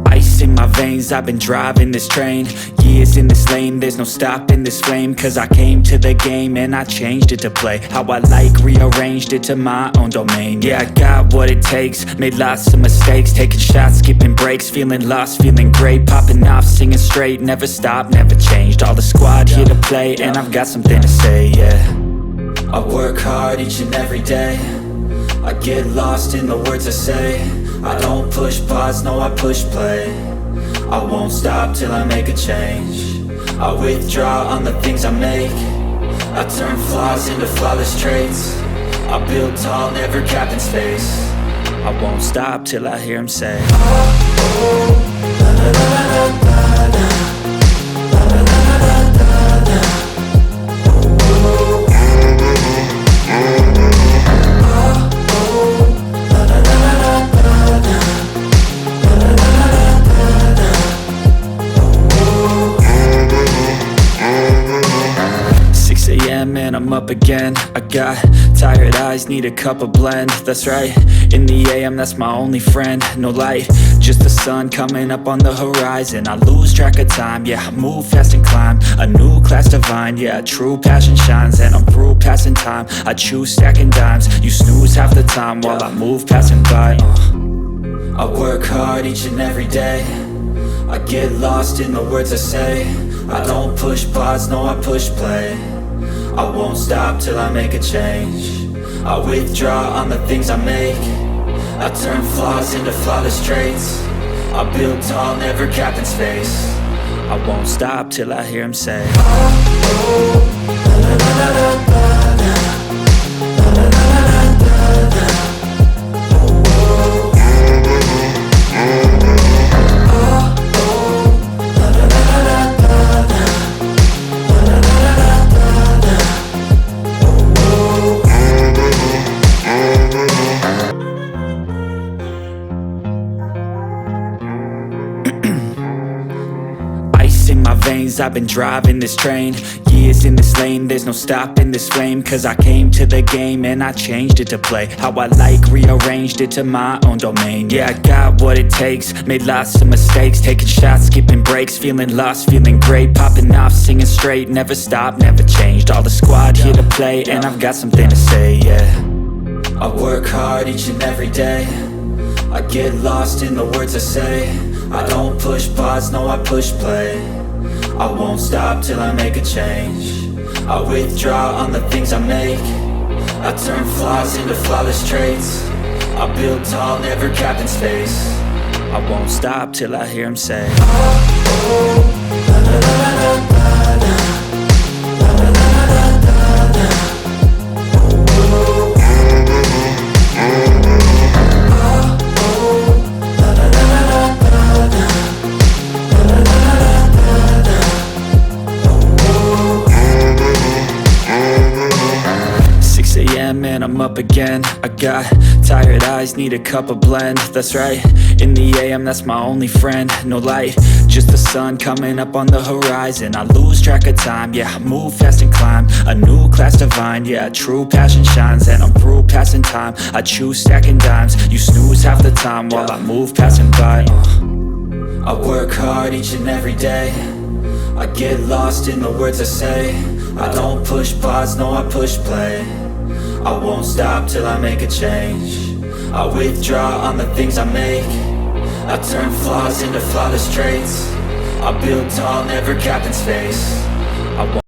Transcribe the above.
Ice in my veins, I've been driving this train. Years in this lane, there's no stopping this flame. Cause I came to the game and I changed it to play how I like, rearranged it to my own domain. Yeah, I got what it takes, made lots of mistakes, taking shots, skipping breaks, feeling lost, feeling great, popping off, singing straight, never stopped, never changed. All the squad here to play, and I've got something to say, yeah. I work hard each and every day, I get lost in the words I say. I don't push pause, no I push play. I won't stop till I make a change. I withdraw on the things I make. I turn flaws into flawless traits. I build tall, never capped in space. I won't stop till I hear him say, oh, oh, la la la la la la, la la la la la la, oh, oh, and I'm up again. I got tired eyes, need a cup of blend. That's right, in the AM, that's my only friend. No light, just the sun coming up on the horizon. I lose track of time, yeah, I move fast and climb a new class divine, yeah, true passion shines. And I'm through passing time, I choose stacking dimes. You snooze half the time while I move passing by. I work hard each and every day, I get lost in the words I say. I don't push pause, no I push play. I won't stop till I make a change. I withdraw on the things I make. I turn flaws into flawless traits. I build tall, never capped in space. I won't stop till I hear him say, oh, oh, la la la la la la, la la la la la la, oh, oh, in my veins, I've been driving this train. Years in this lane, there's no stopping this flame. Cause I came to the game and I changed it to play how I like, rearranged it to my own domain. Yeah, I got what it takes, made lots of mistakes, taking shots, skipping breaks, feeling lost, feeling great, popping off, singing straight, never stopped, never changed. All the squad here to play, and I've got something to say, yeah. I work hard each and every day, I get lost in the words I say. I don't push pause, no I push play. I won't stop till I make a change. I withdraw on the things I make. I turn flaws into flawless traits. I build tall, never capped in space. I won't stop till I hear him say, oh, oh, la la la la la la, la la la la la la, oh, oh, and I'm up again. I got tired eyes, need a cup of blend. That's right, in the AM, that's my only friend. No light, just the sun coming up on the horizon. I lose track of time, yeah, I move fast and climb a new class divine, yeah, true passion shines. And I'm through passing time, I choose stacking dimes. You snooze half the time while I move passing by. I work hard each and every day, I get lost in the words I say. I don't push pause, no I push play. I won't stop till I make a change. I withdraw on the things I make. I turn flaws into flawless traits. I build tall, never capped in space. I won't